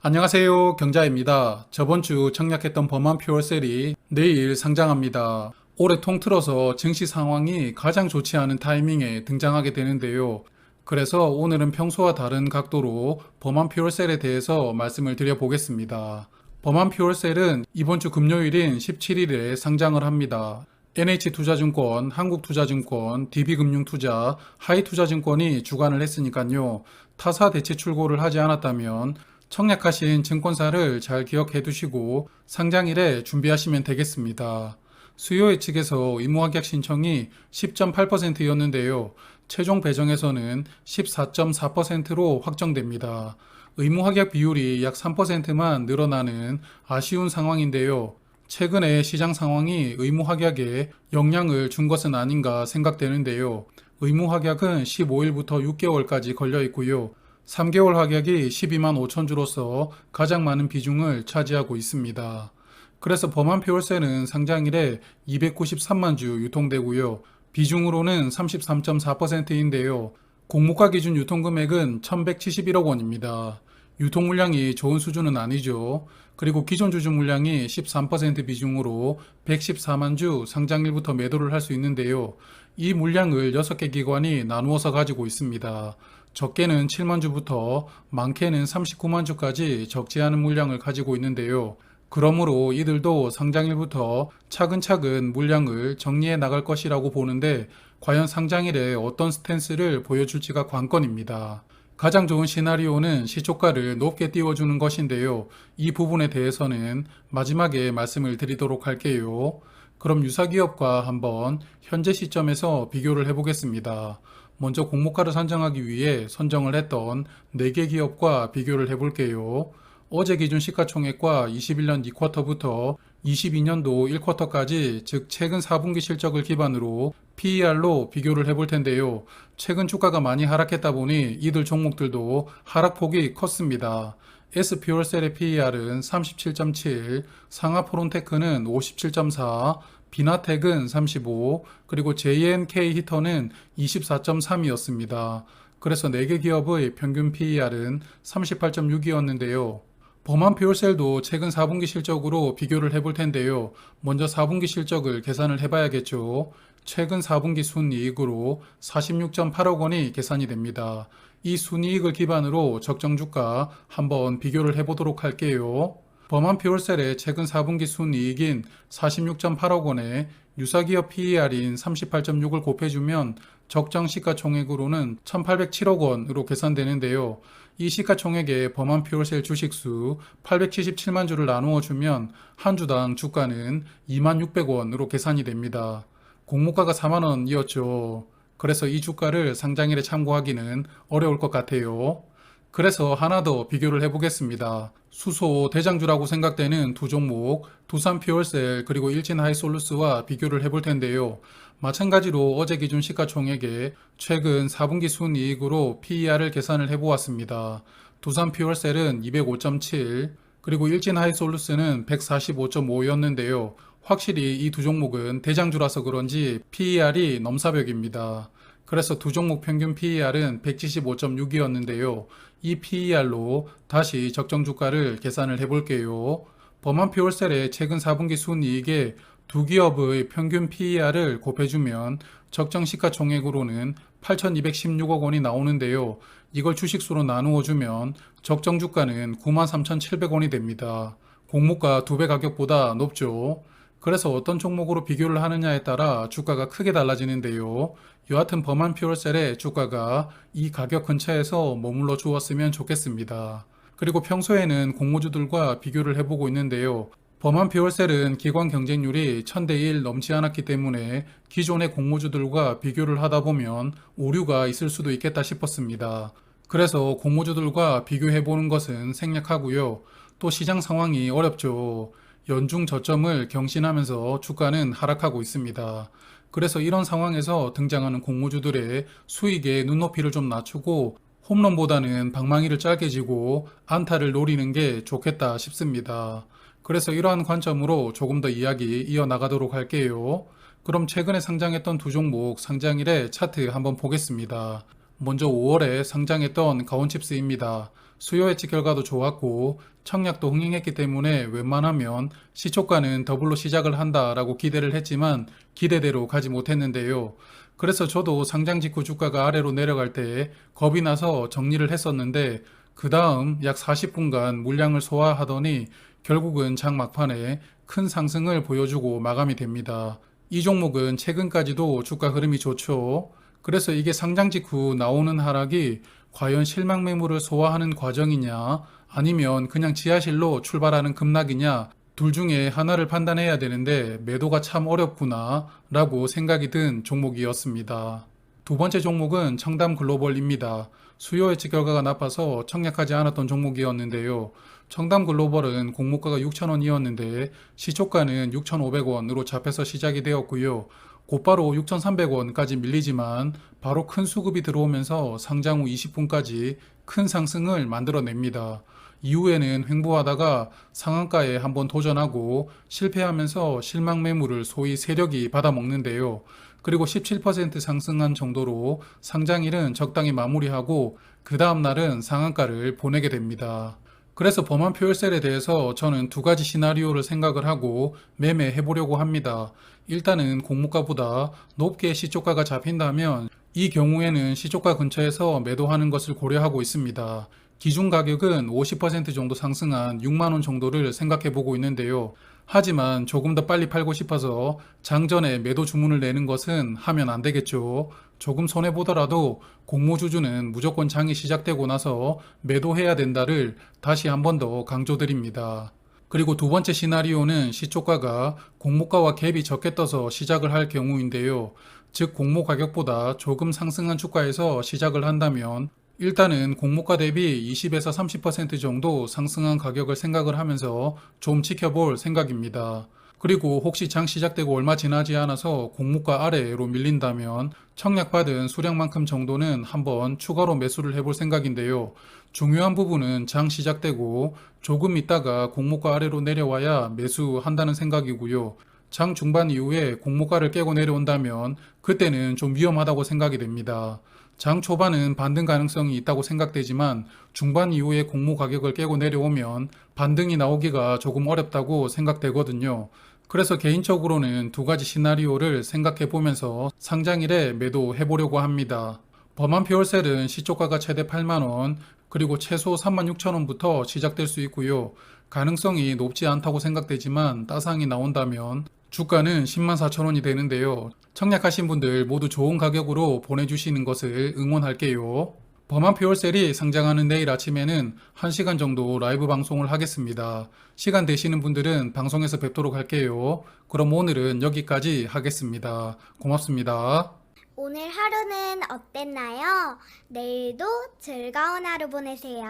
안녕하세요. 경자입니다. 저번 주 청약했던 범한 퓨어셀이 내일 상장합니다. 올해 통틀어서 증시 상황이 가장 좋지 않은 타이밍에 등장하게 되는데요. 그래서 오늘은 평소와 다른 각도로 범한 퓨어셀에 대해서 말씀을 드려보겠습니다. 범한 퓨어셀은 이번 주 금요일인 17일에 상장을 합니다. NH투자증권, 한국투자증권, DB금융투자, 하이투자증권이 주관을 했으니까요. 타사 대체 출고를 하지 않았다면 청약하신 증권사를 잘 기억해 두시고 상장일에 준비하시면 되겠습니다. 수요 예측에서 의무합격 신청이 10.8%였는데요. 최종 배정에서는 14.4%로 확정됩니다. 의무합격 비율이 약 3%만 늘어나는 아쉬운 상황인데요. 최근에 시장 상황이 의무합격에 영향을 준 것은 아닌가 생각되는데요. 의무합격은 15일부터 6개월까지 걸려 있고요. 3개월 합격이 12만 5천 주로서 가장 많은 비중을 차지하고 있습니다. 그래서 범한 폐월세는 상장일에 293만 주 유통되고요. 비중으로는 33.4%인데요. 공모가 기준 유통금액은 1171억 원입니다. 유통 물량이 좋은 수준은 아니죠. 그리고 기존 주주 물량이 13% 비중으로 114만 주 상장일부터 매도를 할 수 있는데요. 이 물량을 6개 기관이 나누어서 가지고 있습니다. 적게는 7만 주부터 많게는 39만 주까지 적지 않은 물량을 가지고 있는데요. 그러므로 이들도 상장일부터 차근차근 물량을 정리해 나갈 것이라고 보는데 과연 상장일에 어떤 스탠스를 보여줄지가 관건입니다. 가장 좋은 시나리오는 시초가를 높게 띄워주는 것인데요. 이 부분에 대해서는 마지막에 말씀을 드리도록 할게요. 그럼 유사기업과 한번 현재 시점에서 비교를 해보겠습니다. 먼저 공모가를 산정하기 위해 선정을 했던 4개 기업과 비교를 해볼게요. 어제 기준 시가총액과 21년 2쿼터부터 22년도 1쿼터까지 즉 최근 4분기 실적을 기반으로 PER로 비교를 해볼 텐데요. 최근 주가가 많이 하락했다 보니 이들 종목들도 하락폭이 컸습니다. S퓨얼셀의 PER은 37.7, 상하포론테크는 57.4, 비나텍은 35, 그리고 JNK 히터는 24.3이었습니다. 그래서 4개 기업의 평균 PER은 38.6이었는데요. 범한 퓨얼셀도 최근 4분기 실적으로 비교를 해볼 텐데요. 먼저 4분기 실적을 계산을 해봐야겠죠. 최근 4분기 순이익으로 46.8억 원이 계산이 됩니다. 이 순이익을 기반으로 적정 주가 한번 비교를 해보도록 할게요. 범한 퓨얼셀의 최근 4분기 순이익인 46.8억 원에 유사기업 PER인 38.6을 곱해주면 적정 시가총액으로는 1,807억 원으로 계산되는데요. 이 시가총액에 범한 퓨얼셀 주식수 877만 주를 나누어 주면 한 주당 주가는 26,600원으로 계산이 됩니다. 공모가가 4만 원이었죠. 그래서 이 주가를 상장일에 참고하기는 어려울 것 같아요. 그래서 하나 더 비교를 해보겠습니다. 수소 대장주라고 생각되는 두 종목, 두산 퓨얼셀 그리고 일진 하이솔루스와 비교를 해볼 텐데요. 마찬가지로 어제 기준 시가총액에 최근 4분기 순이익으로 PER을 계산을 해보았습니다. 두산 퓨얼셀은 205.7, 그리고 일진 하이솔루스는 145.5였는데요. 확실히 이 두 종목은 대장주라서 그런지 PER이 넘사벽입니다. 그래서 두 종목 평균 PER은 175.6이었는데요. 이 PER로 다시 적정 주가를 계산을 해볼게요. 범한 퓨얼셀의 최근 4분기 순이익에 두 기업의 평균 PER을 곱해주면 적정 시가총액으로는 8,216억 원이 나오는데요. 이걸 주식수로 나누어주면 적정 주가는 93,700원이 됩니다. 공모가 2배 가격보다 높죠. 그래서 어떤 종목으로 비교를 하느냐에 따라 주가가 크게 달라지는데요. 여하튼 범한 퓨얼셀의 주가가 이 가격 근처에서 머물러 주었으면 좋겠습니다. 그리고 평소에는 공모주들과 비교를 해보고 있는데요. 범한 퓨얼셀은 기관 경쟁률이 1000대1 넘지 않았기 때문에 기존의 공모주들과 비교를 하다 보면 오류가 있을 수도 있겠다 싶었습니다. 그래서 공모주들과 비교해보는 것은 생략하고요. 또 시장 상황이 어렵죠. 연중 저점을 경신하면서 주가는 하락하고 있습니다. 그래서 이런 상황에서 등장하는 공모주들의 수익의 눈높이를 좀 낮추고 홈런보다는 방망이를 짧게 쥐고 안타를 노리는 게 좋겠다 싶습니다. 그래서 이러한 관점으로 조금 더 이야기 이어나가도록 할게요. 그럼 최근에 상장했던 두 종목 상장일의 차트 한번 보겠습니다. 먼저 5월에 상장했던 가온칩스입니다. 수요 예측 결과도 좋았고 청약도 흥행했기 때문에 웬만하면 시초가는 더블로 시작을 한다라고 기대를 했지만 기대대로 가지 못했는데요. 그래서 저도 상장 직후 주가가 아래로 내려갈 때 겁이 나서 정리를 했었는데 그 다음 약 40분간 물량을 소화하더니 결국은 장 막판에 큰 상승을 보여주고 마감이 됩니다. 이 종목은 최근까지도 주가 흐름이 좋죠. 그래서 이게 상장 직후 나오는 하락이 과연 실망 매물을 소화하는 과정이냐 아니면 그냥 지하실로 출발하는 급락이냐 둘 중에 하나를 판단해야 되는데 매도가 참 어렵구나 라고 생각이 든 종목이었습니다. 두 번째 종목은 청담 글로벌입니다. 수요 예측 결과가 나빠서 청약하지 않았던 종목이었는데요. 청담 글로벌은 공모가가 6,000원이었는데 시초가는 6,500원으로 잡혀서 시작이 되었고요. 곧바로 6,300원까지 밀리지만 바로 큰 수급이 들어오면서 상장 후 20분까지 큰 상승을 만들어냅니다. 이후에는 횡보하다가 상한가에 한번 도전하고 실패하면서 실망 매물을 소위 세력이 받아먹는데요. 그리고 17% 상승한 정도로 상장일은 적당히 마무리하고 그 다음날은 상한가를 보내게 됩니다. 그래서 범한 표열셀에 대해서 저는 두 가지 시나리오를 생각을 하고 매매해 보려고 합니다. 일단은 공모가보다 높게 시초가가 잡힌다면 이 경우에는 시초가 근처에서 매도하는 것을 고려하고 있습니다. 기준 가격은 50% 정도 상승한 6만원 정도를 생각해 보고 있는데요. 하지만 조금 더 빨리 팔고 싶어서 장전에 매도 주문을 내는 것은 하면 안 되겠죠. 조금 손해보더라도 공모주주는 무조건 장이 시작되고 나서 매도해야 된다를 다시 한 번 더 강조드립니다. 그리고 두 번째 시나리오는 시초가가 공모가와 갭이 적게 떠서 시작을 할 경우인데요. 즉 공모 가격보다 조금 상승한 주가에서 시작을 한다면 일단은 공모가 대비 20에서 30% 정도 상승한 가격을 생각을 하면서 좀 지켜볼 생각입니다. 그리고 혹시 장 시작되고 얼마 지나지 않아서 공모가 아래로 밀린다면 청약받은 수량만큼 정도는 한번 추가로 매수를 해볼 생각인데요. 중요한 부분은 장 시작되고 조금 있다가 공모가 아래로 내려와야 매수한다는 생각이고요. 장 중반 이후에 공모가를 깨고 내려온다면 그때는 좀 위험하다고 생각이 됩니다. 장 초반은 반등 가능성이 있다고 생각되지만 중반 이후에 공모 가격을 깨고 내려오면 반등이 나오기가 조금 어렵다고 생각되거든요. 그래서 개인적으로는 두 가지 시나리오를 생각해 보면서 상장일에 매도해 보려고 합니다. 범한 표열셀은 시초가가 최대 8만원 그리고 최소 36,000원부터 시작될 수 있고요. 가능성이 높지 않다고 생각되지만 따상이 나온다면 주가는 104,000원이 되는데요. 청약하신 분들 모두 좋은 가격으로 보내주시는 것을 응원할게요. 범한 표열셀이 상장하는 내일 아침에는 1시간 정도 라이브 방송을 하겠습니다. 시간 되시는 분들은 방송에서 뵙도록 할게요. 그럼 오늘은 여기까지 하겠습니다. 고맙습니다. 오늘 하루는 어땠나요? 내일도 즐거운 하루 보내세요.